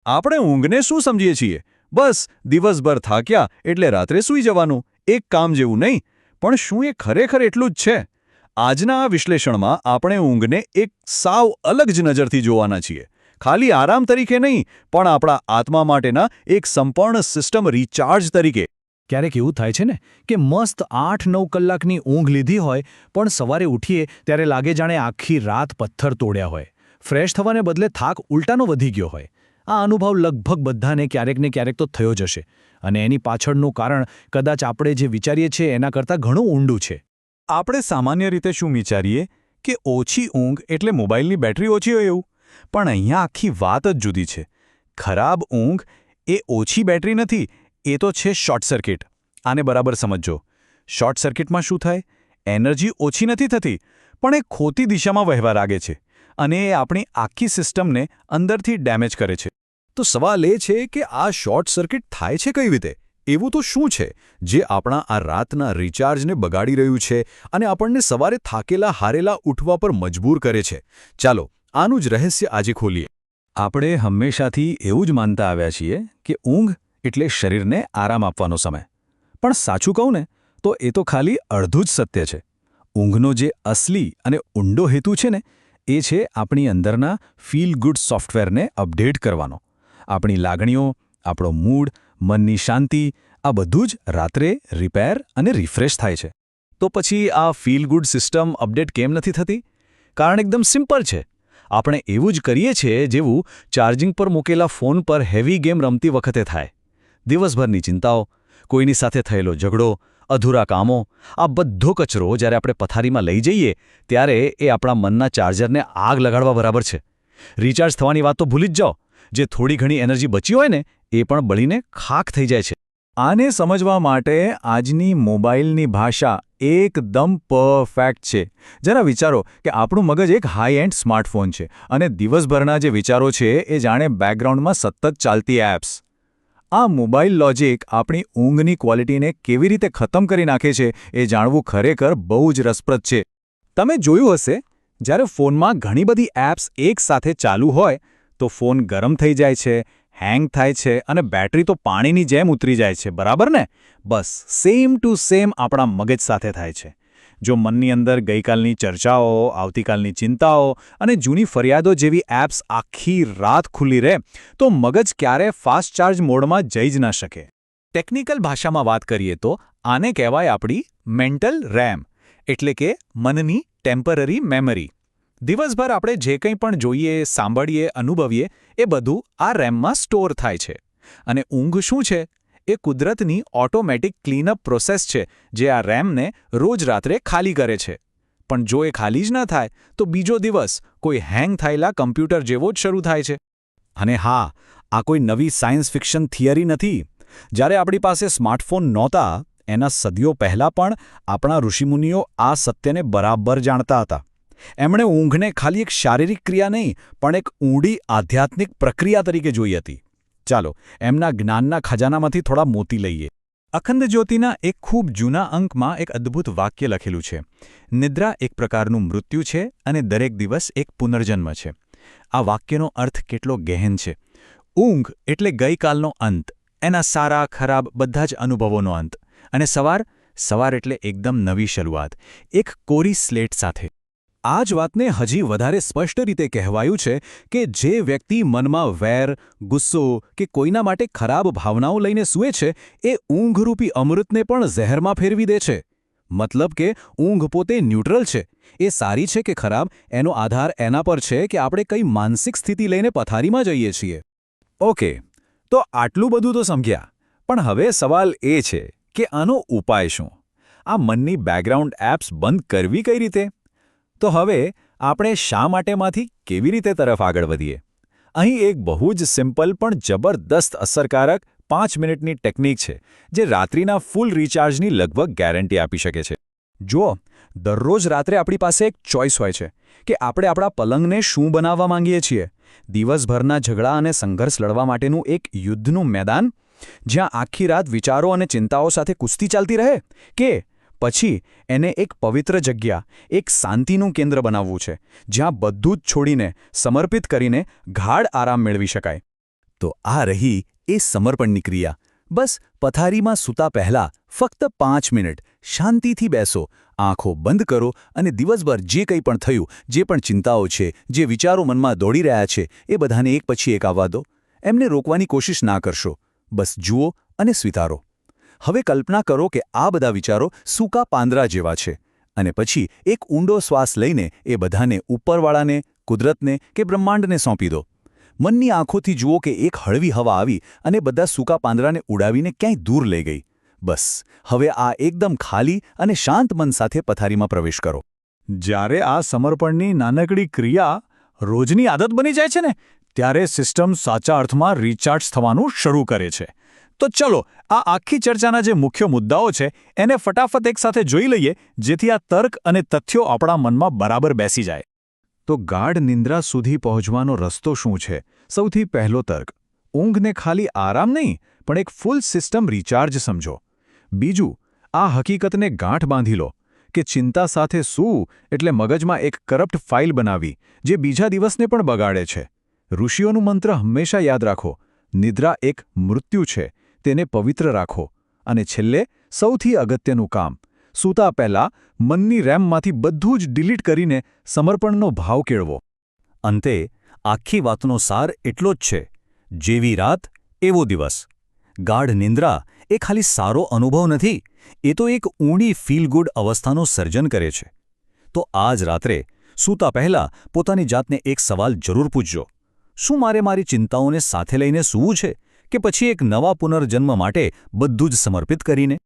આપણે ઊંઘને શું સમજીએ છીએ? બસ દિવસભર થાક્યા એટલે રાત્રે સૂઈ જવાનું, એક કામ જેવું નહીં. પણ શું એ ખરેખર એટલું જ છે? આજના આ વિશ્લેષણમાં આપણે ઊંઘને એક સાવ અલગ જ નજરથી જોવાના છીએ. ખાલી આરામ તરીકે નહીં, પણ આપણા આત્મા માટેના એક સંપૂર્ણ સિસ્ટમ રિચાર્જ તરીકે. ક્યારેક એવું થાય છે ને કે મસ્ત 8-9 કલાકની ઊંઘ લીધી હોય પણ સવારે ઉઠીએ ત્યારે લાગે જાણે આખી રાત પથ્થર તોડ્યા હોય. ફ્રેશ થવાને બદલે થાક ઉલટાનો વધી ગયો હોય. આ અનુભવ લગભગ બધાને ક્યારેક ને ક્યારેક તો થયો જ હશે. અને એની પાછળનું કારણ કદાચ આપણે જે વિચારીએ છીએ એના કરતાં ઘણું ઊંડું છે. આપણે સામાન્ય રીતે શું વિચારીએ કે ઓછી ઊંઘ એટલે મોબાઈલની બેટરી ઓછી હોય એવું. પણ અહીંયા આખી વાત જ જુદી છે. ખરાબ ઊંઘ એ ઓછી બેટરી નથી, એ તો છે શોર્ટ સર્કિટ. આને બરાબર સમજો. શોર્ટ સર્કિટમાં શું થાય? એનર્જી ઓછી નથી થતી, પણ એ ખોટી દિશામાં વહેવા લાગે છે અને એ આપણી આખી સિસ્ટમને અંદરથી ડેમેજ કરે છે. તો સવાલ એ છે કે આ શોર્ટ સર્કિટ થાય છે કઈ રીતે? એવું તો શું છે જે આપણા આ રાતના રિચાર્જને બગાડી રહ્યું છે અને આપણને સવારે થાકેલા હારેલા ઉઠવા પર મજબૂર કરે છે? ચાલો આનું જ રહસ્ય આજે ખોલીએ. આપણે હંમેશાથી એવું જ માનતા આવ્યા છીએ કે ઊંઘ એટલે શરીરને આરામ આપવાનો સમય. પણ સાચું કહું ને તો એ તો ખાલી અડધું જ સત્ય છે. ઊંઘનો જે અસલી અને ઊંડો હેતુ છે ને એ છે આપણી અંદરના ફીલ ગુડ સોફ્ટવેરને અપડેટ કરવાનો. આપણી લાગણીઓ, આપણો મૂડ, મનની શાંતિ આ બધું જ રાત્રે રિપેર અને રિફ્રેશ થાય છે. તો પછી આ ફીલ ગુડ સિસ્ટમ અપડેટ કેમ નથી થતી? કારણ એકદમ સિમ્પલ છે. આપણે એવું જ કરીએ છીએ જેવું ચાર્જિંગ પર મૂકેલા ફોન પર હેવી ગેમ રમતી વખતે થાય. દિવસભરની ચિંતાઓ, કોઈની સાથે થયેલો ઝઘડો, અધૂરા કામો, આ બધો કચરો જ્યારે આપણે પથારીમાં લઈ જઈએ ત્યારે એ આપણા મનના ચાર્જરને આગ લગાડવા બરાબર છે. રિચાર્જ થવાની વાત તો ભૂલી જ જાઓ. જે થોડી ઘણી એનર્જી બચી હોય ને એ પણ બળીને ખાખ થઈ જાય છે. આને સમજવા માટે આજની મોબાઈલની ભાષા એકદમ પરફેક્ટ છે. જરા વિચારો કે આપણું મગજ એક હાઈ એન્ડ સ્માર્ટફોન છે અને દિવસભરના જે વિચારો છે એ જાણે બેકગ્રાઉન્ડમાં સતત ચાલતી એપ્સ. આ મોબાઈલ લોજિક આપણી ઊંઘની ક્વોલિટીને કેવી રીતે ખતમ કરી નાખે છે એ જાણવું ખરેખર બહુ જ રસપ્રદ છે. તમે જોયું હશે, જ્યારે ફોનમાં ઘણી બધી એપ્સ એકસાથે ચાલુ હોય તો ફોન ગરમ થઈ જાય છે, હેંગ થાય છે અને બેટરી તો પાણીની જેમ ઉતરી જાય છે, બરાબર ને? બસ સેમ ટુ સેમ આપણા મગજ સાથે થાય છે. જો મનની અંદર ગઈકાલની ચર્ચાઓ, આવતીકાલની ચિંતાઓ અને જૂની ફરિયાદો જેવી એપ્સ આખી રાત ખુલ્લી રહે તો મગજ ક્યારેય ફાસ્ટ ચાર્જ મોડમાં જઈ જ ન શકે. ટેકનિકલ ભાષામાં વાત કરીએ તો આને કહેવાય આપણી મેન્ટલ રેમ, એટલે કે મનની ટેમ્પરરી મેમરી. દિવસભર આપણે જે કંઈ પણ જોઈએ, સાંભળીએ, અનુભવીએ એ બધું આ રેમમાં સ્ટોર થાય છે. અને ઊંઘ શું છે? એ કુદરતની ઓટોમેટિક ક્લીનઅપ પ્રોસેસ છે જે આ રેમને રોજ રાત્રે ખાલી કરે છે. પણ જો એ ખાલી જ ન થાય તો બીજો દિવસ કોઈ હેંગ થયેલા કમ્પ્યુટર જેવો જ શરૂ થાય છે. અને હા, આ કોઈ નવી સાયન્સ ફિક્શન થિયરી નથી. જ્યારે આપણી પાસે સ્માર્ટફોન નહોતા એના સદીઓ પહેલાં પણ આપણા ઋષિમુનિઓ આ સત્યને બરાબર જાણતા હતા. એમણે ઊંઘને ખાલી એક શારીરિક ક્રિયા નહીં પણ એક ઊંડી આધ્યાત્મિક પ્રક્રિયા તરીકે જોઈ હતી. ચાલો એમના જ્ઞાનના ખજાનામાંથી થોડા મોતી લઈએ. અખંડ જ્યોતિના એક ખૂબ જૂના અંકમાં એક અદ્ભુત વાક્ય લખેલું છે: નિદ્રા એક પ્રકારનું મૃત્યુ છે અને દરેક દિવસ એક પુનર્જન્મ છે. આ વાક્યનો અર્થ કેટલો ગહેન છે. ઊંઘ એટલે ગઈકાલનો અંત, એના સારા ખરાબ બધા જ અનુભવોનો અંત. અને સવાર એટલે એકદમ નવી શરૂઆત, એક કોરી સ્લેટ સાથે. આ જ વાતને હજી વધારે સ્પષ્ટ રીતે કહેવાયું છે કે જે વ્યક્તિ મનમાં વેર, ગુસ્સો કે કોઈના માટે ખરાબ ભાવનાઓ લઈને સૂએ છે એ ઊંઘરૂપી અમૃતને પણ ઝહેરમાં ફેરવી દે છે. મતલબ કે ઊંઘ પોતે ન્યુટ્રલ છે. એ સારી છે કે ખરાબ એનો આધાર એના પર છે કે આપણે કઈ માનસિક સ્થિતિ લઈને પથારીમાં જઈએ છીએ. ઓકે, તો આટલું બધું તો સમજ્યા. પણ હવે સવાલ એ છે કે આનો ઉપાય શું? આ મનની બેકગ્રાઉન્ડ એપ્સ બંધ કરવી કઈ રીતે? તો હવે આપણે શા માટેમાંથી કેવી રીતે તરફ આગળ વધીએ? અહીં એક બહુ જ સિમ્પલ પણ જબરદસ્ત અસરકારક 5 મિનિટની ટેકનિક છે જે રાત્રિના ફૂલ રિચાર્જની લગભગ ગેરંટી આપી શકે છે. જુઓ, દરરોજ રાત્રે આપણી પાસે એક ચોઇસ હોય છે કે આપણે આપણા પલંગને શું બનાવવા માંગીએ છીએ. દિવસભરના ઝઘડા અને સંઘર્ષ લડવા માટેનું એક યુદ્ધનું મેદાન જ્યાં આખી રાત વિચારો અને ચિંતાઓ સાથે કુસ્તી ચાલતી રહે, કે પછી એને એક પવિત્ર જગ્યા, એક શાંતિનું કેન્દ્ર બનાવવું છે જ્યાં બધું જ છોડીને, સમર્પિત કરીને ગાઢ આરામ મેળવી શકાય. તો આ રહી એ સમર્પણની ક્રિયા. બસ પથારીમાં સૂતા પહેલા ફક્ત 5 મિનિટ શાંતિથી બેસો, આંખો બંધ કરો અને દિવસભર જે કંઈ પણ થયું, જે પણ ચિંતાઓ છે, જે વિચારો મનમાં દોડી રહ્યા છે, એ બધાને એક પછી એક આવવા દો. એમને રોકવાની કોશિશ ના કરશો. બસ જુઓ અને સ્વીકારો. હવે કલ્પના કરો કે આ બધા વિચારો સૂકા પાંદડા જેવા છે અને પછી એક ઊંડો શ્વાસ લઈને એ બધાને ઉપરવાળાને, કુદરતને કે બ્રહ્માંડને સોંપી દો. મનની આંખોથી જુઓ કે એક હળવી હવા આવી અને બધા સૂકા પાંદડાને ઉડાવીને ક્યાંય દૂર લઈ ગઈ. બસ હવે આ એકદમ ખાલી અને શાંત મન સાથે પથારીમાં પ્રવેશ કરો. જ્યારે આ સમર્પણની નાનકડી ક્રિયા રોજની આદત બની જાય છે ને, ત્યારે સિસ્ટમ સાચા અર્થમાં રિચાર્જ થવાનું શરૂ કરે છે. તો ચલો આ આખી ચર્ચાના જે મુખ્ય મુદ્દાઓ છે એને ફટાફટ એકસાથે જોઈ લઈએ, જેથી આ તર્ક અને તથ્યો આપણા મનમાં બરાબર બેસી જાય. તો ગાઢ નિંદ્રા સુધી પહોંચવાનો રસ્તો શું છે? સૌથી પહેલો તર્ક, ઊંઘને ખાલી આરામ નહીં પણ એક ફૂલ સિસ્ટમ રિચાર્જ સમજો. બીજું, આ હકીકતને ગાંઠ બાંધી લો કે ચિંતા સાથે સૂવું એટલે મગજમાં એક કરપ્ટ ફાઇલ બનાવી જે બીજા દિવસને પણ બગાડે છે. ઋષિઓનું મંત્ર હંમેશા યાદ રાખો, નિદ્રા એક મૃત્યુ છે, તેને પવિત્ર રાખો. અને છેલ્લે સૌથી અગત્યનું કામ, સૂતા પહેલાં મનની રેમમાંથી બધું જ ડિલીટ કરીને સમર્પણનો ભાવ કેળવો. અંતે આખી વાતનો સાર એટલો જ છે, જેવી રાત એવો દિવસ. ગાઢ નિંદ્રા એ ખાલી સારો અનુભવ નથી, એ તો એક ઊંડી ફીલ ગુડ અવસ્થાનું સર્જન કરે છે. તો આજ રાત્રે સૂતા પહેલાં પોતાની જાતને એક સવાલ જરૂર પૂછજો. શું મારે મારી ચિંતાઓને સાથે લઈને સૂવું છે કે પછી એક નવા પુનર્જન્મ માટે બધું જ સમર્પિત કરીને?